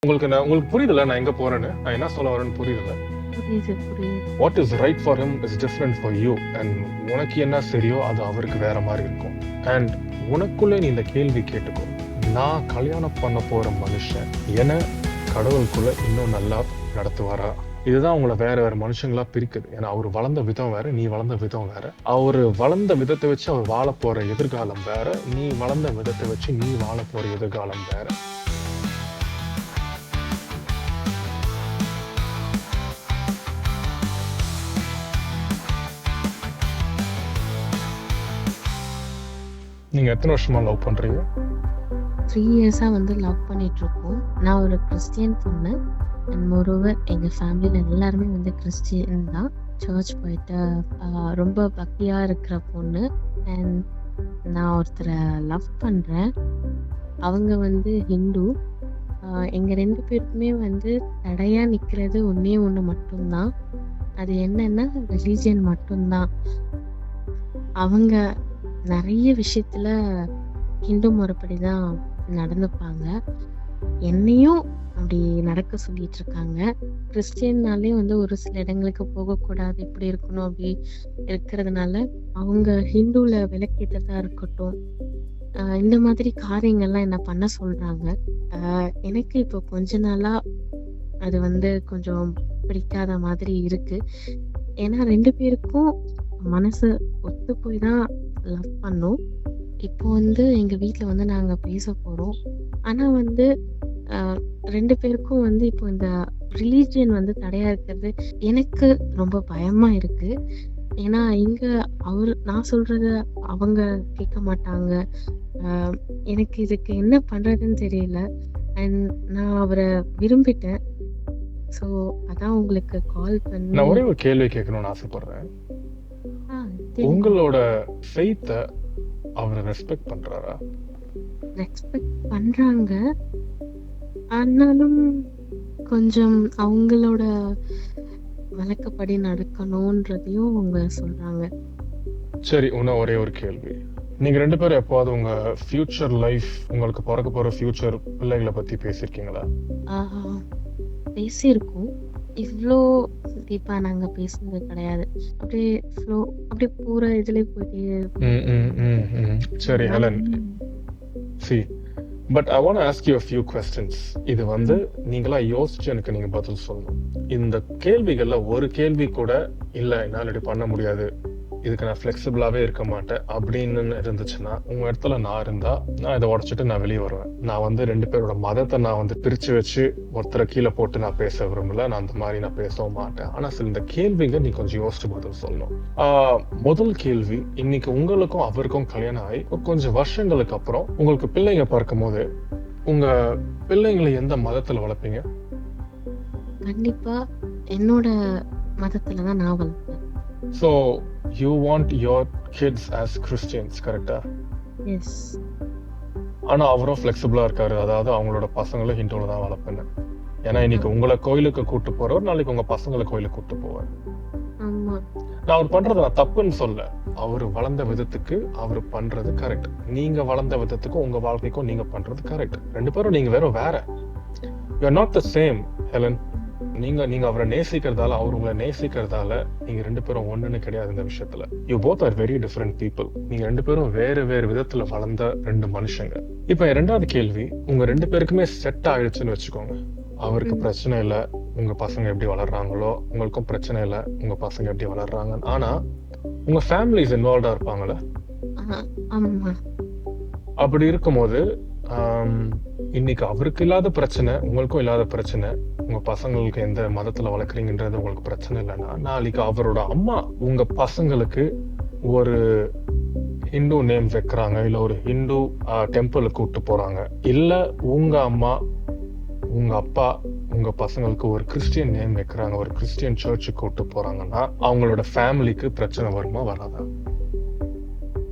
உங்களுக்கு புரியுதுல்ல நான் எங்க போறேன்னு, நான் என்ன சொல்ல வரேன்னு புரியுதுல்ல? புரியுது, புரியுது. What is right for him is different for you. And உனக்கு என்ன சரியோ அது அவருக்கு வேற மாதிரி இருக்கும். அண்ட் உனக்குள்ளே நீ இந்த கேள்வி கேட்டுக்கோ, நான் கல்யாணம் பண்ண போற மனுஷன் என கடவுளுக்குள்ள இன்னும் நல்லா நடத்துவாரா? இதுதான் உங்களை வேற வேற மனுஷங்களா பிரிக்குது. ஏன்னா அவர் வளர்ந்த விதம் வேற, நீ வளர்ந்த விதம் வேற. அவர் வளர்ந்த விதத்தை வச்சு அவர் வாழ போற எதிர்காலம் வேற, நீ வளர்ந்த விதத்தை வச்சு நீ வாழ போற எதிர்காலம் வேற. நீங்க எத்தனை வருஷமா லவ் பண்றீங்க? 3 இயர்ஸா வந்து லவ் பண்ணிட்டு இருக்கோம். நான் ஒரு கிறிஸ்டியன் பொண்ணு. அண்ட் மோரோவர் எங்க ஃபேமிலியில எல்லாருமே வந்து கிறிஸ்டியன் தான். சர்ச் போயிட்டு ரொம்ப பக்தியா இருக்கிற பொண்ணு. அண்ட் நான் ஒருத்தரை லவ் பண்றேன். அவங்க வந்து ஹிந்து. எங்க 2 பேருக்குமே வந்து தடையா நிக்கிறது ஒண்ணே ஒண்ணு மட்டும்தான். அது என்னன்னா ரிலீஜியன் மட்டும்தான். அவங்க நிறைய விஷயத்துல ஹிந்து முறைப்படி தான் நடந்துப்பாங்க. என்னையும் அப்படி நடக்க சொல்லிட்டு இருக்காங்க. கிறிஸ்டியன்னாலே வந்து ஒரு சில இடங்களுக்கு போகக்கூடாது, இப்படி இருக்கணும் அப்படி இருக்கிறதுனால அவங்க ஹிந்துல விளக்கேற்றதா இருக்கட்டும், இந்த மாதிரி காரியங்கள்லாம் என்ன பண்ண சொல்றாங்க. எனக்கு இப்போ கொஞ்ச நாளா அது வந்து கொஞ்சம் பிடிக்காத மாதிரி இருக்கு. ஏன்னா 2 பேருக்கும் மனசு ஒத்து போய் தான் லவ் பண்ணோம். இப்போ வந்து எங்க வீட்ல வந்து நாங்க பேச போறோம். ஆனா வந்து 2 பேருக்கும் வந்து இப்போ இந்த ரிலீஜியன் வந்து தடையா இருக்கிறது எனக்கு ரொம்ப பயமா இருக்கு. ஏன்னா இங்க நான் சொல்றத அவங்க கேட்க மாட்டாங்க. எனக்கு இதுக்கு என்ன பண்றதுன்னு தெரியல. அண்ட் நான் அவரை விரும்பிட்டேன். ஸோ அதான் உங்களுக்கு கால் பண்ணி நான் ஒரே ஒரு கேள்வி கேட்கணும்னு ஆசைப்படுறேன். உங்களோட ஃபெய்த்த அவரை ரெஸ்பெக்ட் பண்றாரா? ரெஸ்பெக்ட் பண்றாங்க. ஆனாலும் கொஞ்சம் அவங்களோட வழக்கப்படி நடக்கணும்ன்றதையும் அவங்க சொல்றாங்க. சரி, இன்னும் ஒரே ஒரு கேள்வி. நீங்க 2 பேரும் எப்போது உங்க ஃபியூச்சர் லைஃப், உங்களுக்கு பிறக்க போற ஃபியூச்சர் பிள்ளைகளை பத்தி பேசியிருக்கீங்களா? பேசியிருக்கோம். இவ்வளோ டீப்பா நாங்க பேசுனது கிடையாது. அப்படியே போற இதுல போயிட்டே சரி Helen, see, but I want to ask you a few questions. இது வந்து நீங்களா யோசிச்சு எனக்கு நீங்க பதில் சொல்லணும். இந்த கேள்விகள்ல ஒரு கேள்வி கூட இல்ல என்னால இப்படி பண்ண முடியாது, இதுக்கு நான் ஃபிளெக்சிபிளாவே இருக்க மாட்டேன் அப்படின்னு இருந்துச்சுன்னா, உங்க இடத்துல நான் இருந்தா நான் இதை உடச்சிட்டு நான் வெளியே வருவேன். நான் வந்து 2 பேரோட மதத்தை நான் வந்து பிரிச்சு வச்சு ஒருத்தரை கீழே போட்டு நான் பேச விரும்பல. நான் அந்த மாதிரி நான் பேசவும் மாட்டேன். ஆனா சில இந்த கேள்விங்க நீ கொஞ்சம் யோசிச்சு பதில் சொல்லணும். முதல் கேள்வி, இன்னைக்கு உங்களுக்கும் அவருக்கும் கல்யாணம் ஆகி கொஞ்சம் வருஷங்களுக்கு அப்புறம் உங்களுக்கு பிள்ளைங்க பிறக்கும் போது உங்க பிள்ளைங்களை எந்த மதத்துல வளர்ப்பீங்க? கண்டிப்பா என்னோட மதத்துல தான் நான் வளர்ப்பேன். So you want your kids as Christians, correct? Yes. ஆனா அவரும் ஃபிளெக்சிபிளா இருக்காரு. அதாவது அவங்களோட பசங்களை ஹிந்துல தான் வளர்ப்பேன்னு. ஏன்னா இன்னைக்கு உங்களை கோயிலுக்கு கூட்டு போறவர் நாளைக்கு உங்க பசங்களை கோயிலுக்கு கூட்டு போவார். ஆமா. நான் அவர் பண்றது நான் தப்புன்னு சொல்ல. அவர் வளர்ந்த விதத்துக்கு அவர் பண்றது கரெக்ட். நீங்க வளர்ந்த விதத்துக்கும் உங்க வாழ்க்கைக்கும் நீங்க பண்றது கரெக்ட். 2 பேரும் நீங்க வேற. You are not the same, Helen. நீங்க அவரை நேசிக்கிறதால அவர் உங்களை நேசிக்கிறதால நீங்க 2 பேரும் ஒண்ணுன்னு கிடையாது இந்த விஷயத்துல. You both are very different people. நீங்க 2 பேரும் வேறு விதத்துல வளர்ந்த 2 மனுஷங்க. இப்ப 2வது கேள்வி, உங்க 2 பேருக்குமே செட் ஆயிடுச்சுன்னு வச்சுக்கோங்க. அவருக்கு பிரச்சனை இல்ல உங்க பசங்க எப்படி வளர்றாங்களோ, உங்களுக்கும் பிரச்சனை இல்ல உங்க பசங்க எப்படி வளர்றாங்க. ஆனா உங்க ஃபேமிலிஸ் இன்வால்வ்டா இருப்பாங்கல்ல? ஆமா. அப்படி இருக்கும்போது இன்னைக்கு அவருக்கு இல்லாத பிரச்சனை உங்களுக்கும் இல்லாத பிரச்சனை, உங்க பசங்களுக்கு எந்த மதத்துல வளர்க்குறீங்கன்றது உங்களுக்கு பிரச்சனை இல்லைன்னா, நாளைக்கு அவரோட அம்மா உங்க பசங்களுக்கு ஒரு ஹிந்து நேம் வைக்கிறாங்க, இல்ல ஒரு ஹிந்து டெம்பிளுக்கு கூப்பிட்டு போறாங்க, இல்ல உங்க அம்மா உங்க அப்பா உங்க பசங்களுக்கு ஒரு கிறிஸ்டியன் நேம் வைக்கிறாங்க, ஒரு கிறிஸ்டியன் சர்ச்சுக்கு கூப்பிட்டு போறாங்கன்னா அவங்களோட ஃபேமிலிக்கு பிரச்சனை வருமா வராதா?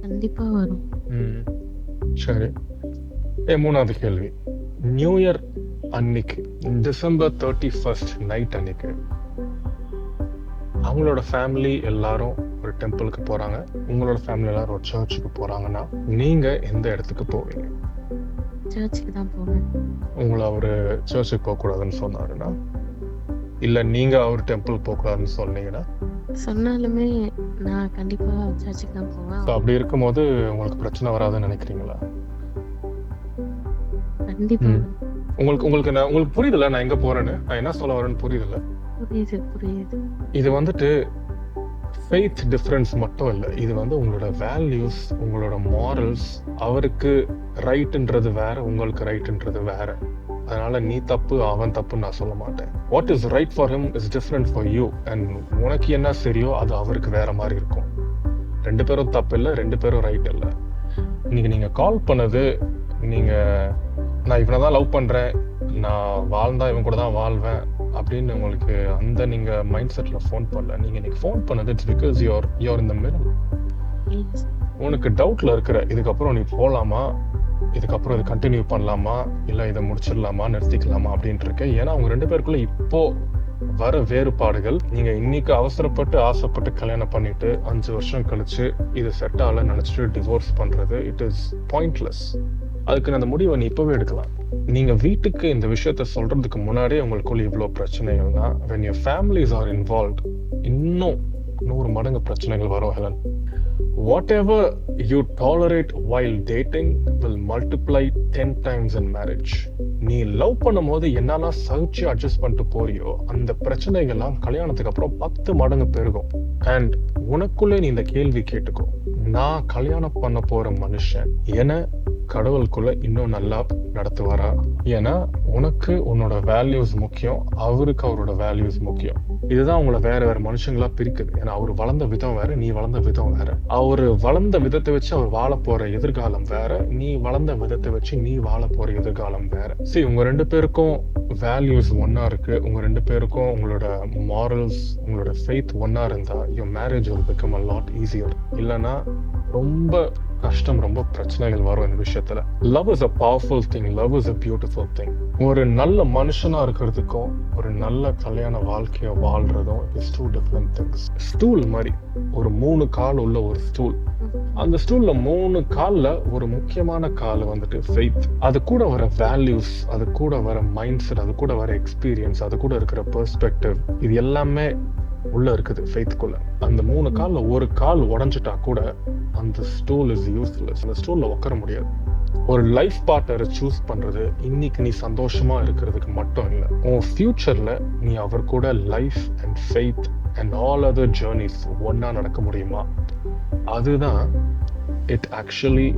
கண்டிப்பா வரும். சரி. 3வது கேள்வி, நியூ இயர் அன்னைக்கு டிசம்பர் 31st நைட் அன்னைக்கு அவங்களோட ஃபேமிலி எல்லாரும் ஒரு டெம்பிளுக்கு போறாங்க, உங்களோட ஃபேமிலி எல்லாரும் ஒரு சர்ச்சுக்கு போறாங்கன்னா நீங்க எந்த இடத்துக்கு போவீங்க? சர்ச்சுக்கு தான் போவேன். உங்களை அவர் சர்ச்சுக்கு போகக்கூடாதுன்னு சொன்னாருன்னா, இல்லை நீங்கள் அவர் டெம்பிள் போகக்கூடாதுன்னு சொன்னீங்கன்னா, சொன்னாலுமே நான் கண்டிப்பா சர்ச்சுக்கு தான் போவேன். ஸோ அப்படி இருக்கும்போது உங்களுக்கு பிரச்சனை வராதுன்னு நினைக்கிறீங்களா? கண்டிப்பா. ம். உங்களுக்கு புரியுதுல்ல நான் எங்கே போகிறேன்னு, நான் என்ன சொல்ல வரேன்னு புரியுதுல்ல? புரியுது. இது வந்துட்டு ஃபெய்த் டிஃப்ரென்ஸ் மட்டும் இல்லை, இது வந்து உங்களோட வேல்யூஸ், உங்களோட மாரல்ஸ். அவருக்கு ரைட்டுன்றது வேற, உங்களுக்கு ரைட்டுன்றது வேற. அதனால நீ தப்பு அவன் தப்புன்னு நான் சொல்ல மாட்டேன். What is right for him is different for you. And உனக்கு என்ன சரியோ அது அவருக்கு வேற மாதிரி இருக்கும். 2 பேரும் தப்பு இல்லை, 2 பேரும் ரைட் இல்லை. இன்னைக்கு நீங்க கால் பண்ணது, நீங்க நான் இவனை தான் லவ் பண்றேன், நான் வாழ்ந்தா இவன் கூட தான் வாழ்வேன் அப்படின்னு உங்களுக்கு அந்த நீங்க மைண்ட் செட்ல ஃபோன் பண்ணல. நீங்க இன்னைக்கு ஃபோன் பண்ணது it's because you are in the middle. Yes. உனக்கு டவுட்ல இருக்கிற, இதுக்கப்புறம் நீ போலாமா, இதுக்கப்புறம் இது கண்டினியூ பண்ணலாமா, இல்லை இதை முடிச்சிடலாமா, நிறுத்திக்கலாமா அப்படின்ட்டு இருக்கு. ஏன்னா அவங்க 2 பேருக்குள்ள இப்போ வர வேறுபாடுகள், நீங்க இன்னைக்கு அவசரப்பட்டு ஆசைப்பட்டு கல்யாணம் பண்ணிட்டு 5 வருஷம் கழிச்சு இது செட் ஆகல நினைச்சிட்டு டிவோர்ஸ் பண்றது இட் இஸ் பாயிண்ட்லெஸ். அதுக்கு அந்த முடிவை நீ இப்பவே எடுக்கலாம். நீங்க வீட்டுக்கு இந்த விஷயத்த சொல்றதுக்கு முன்னாடியே உங்களுக்குள்ள இவ்வளோ பிரச்சனைகள்னா, when your families are involved, இன்னும் 100 மடங்கு பிரச்சனைகள் வரும் Helen. Whatever you tolerate while dating will multiply 10 times in marriage. நீ லவ் பண்ணும்போது என்னெல்லாம் சகிச்சு அட்ஜஸ்ட் பண்ணிட்டு போறியோ அந்த பிரச்சனைகள்லாம் கல்யாணத்துக்கு அப்புறம் 10 மடங்கு பெருகும். அண்ட் உனக்குள்ளே நீ இந்த கேள்வி கேட்டுக்கோ, நான் கல்யாணம் பண்ண போற மனுஷன் என கடவுளுக்குள்ள இன்னும் நல்லா நடத்துவாரா? ஏன்னா உனக்கு உன்னோட வேல்யூஸ் முக்கியம், அவருக்கு அவரோட வேல்யூஸ் முக்கியம். இதுதான் உங்களை வேற வேற மனுஷங்களா பிரிக்குது. ஏன்னா அவர் வளர்ந்த விதம் வேற, நீ வளர்ந்த விதம் வேற. அவர் வளர்ந்த விதத்தை வச்சு அவர் வாழ போற எதிர்காலம் வேற, நீ வளர்ந்த விதத்தை வச்சு நீ வாழ போற எதிர்காலம் வேற. சரி, உங்க 2 பேருக்கும் வேல்யூஸ் ஒன்னா இருக்கு, உங்க 2 பேருக்கும் உங்களோட மாரல்ஸ், உங்களோட ஃபெய்த் ஒன்னா இருந்தா your marriage will become a lot easier. இல்லைன்னா ரொம்ப கஷ்டம், ரொம்ப பிரச்சனைகள் வரும் இந்த விஷயத்துல. Love is a powerful thing, love is a beautiful thing. ஒரு நல்ல மனுஷனா இருக்கிறதுக்கும் ஒரு நல்ல கல்யாண வாழ்க்கைய வாழ்றதும் is 2 different things. ஸ்டூல் மாதிரி ஒரு 3 கால் உள்ள ஒரு ஸ்டூல். அந்த ஸ்டூல்ல 3 கால்ல ஒரு முக்கியமான கால் வந்துட்டு ஃபெய்த். அது கூட வர வேல்யூஸ், அது கூட வர மைண்ட் செட், அது கூட வர எக்ஸ்பீரியன்ஸ், அது கூட இருக்கிற பெர்ஸ்பெக்டிவ், இது எல்லாமே உள்ள இருக்குது ஃபெய்த்குள்ள. அந்த 3 கால்ல ஒரு கால் உடைஞ்சிட்டா கூட அந்த ஸ்டூல் இஸ் யூஸ்லெஸ். அந்த ஸ்டூல்ல உட்கார முடியாது. ஒரு லைஃப் பார்ட்னரை சூஸ் பண்றது இன்னைக்கு நீ சந்தோஷமா இருக்கிறதுக்கு மட்டும் இல்லை, உன் ஃபியூச்சர்ல நீ அவர் கூட life and faith and all other journeys ஒன்னா நடக்க முடியுமா? அதுதான் it actually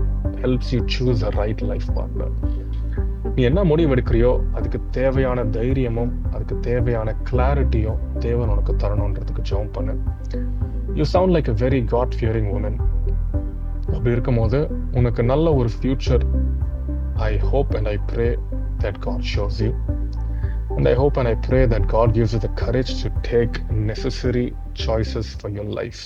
helps you choose a right life partner. நீ என்ன முடிவு எடுக்கிறியோ அதுக்கு தேவையான தைரியமும் அதுக்கு தேவையான கிளாரிட்டியும் தேவன் உனக்கு தரணுன்றதுக்கு ஜெபம் பண்ணு. You sound like a very God fearing woman. அப்படி இருக்கும்போது உனக்கு நல்ல ஒரு future I hope and I pray that God shows you. And I hope and I pray that God gives you the courage to take necessary choices for your life.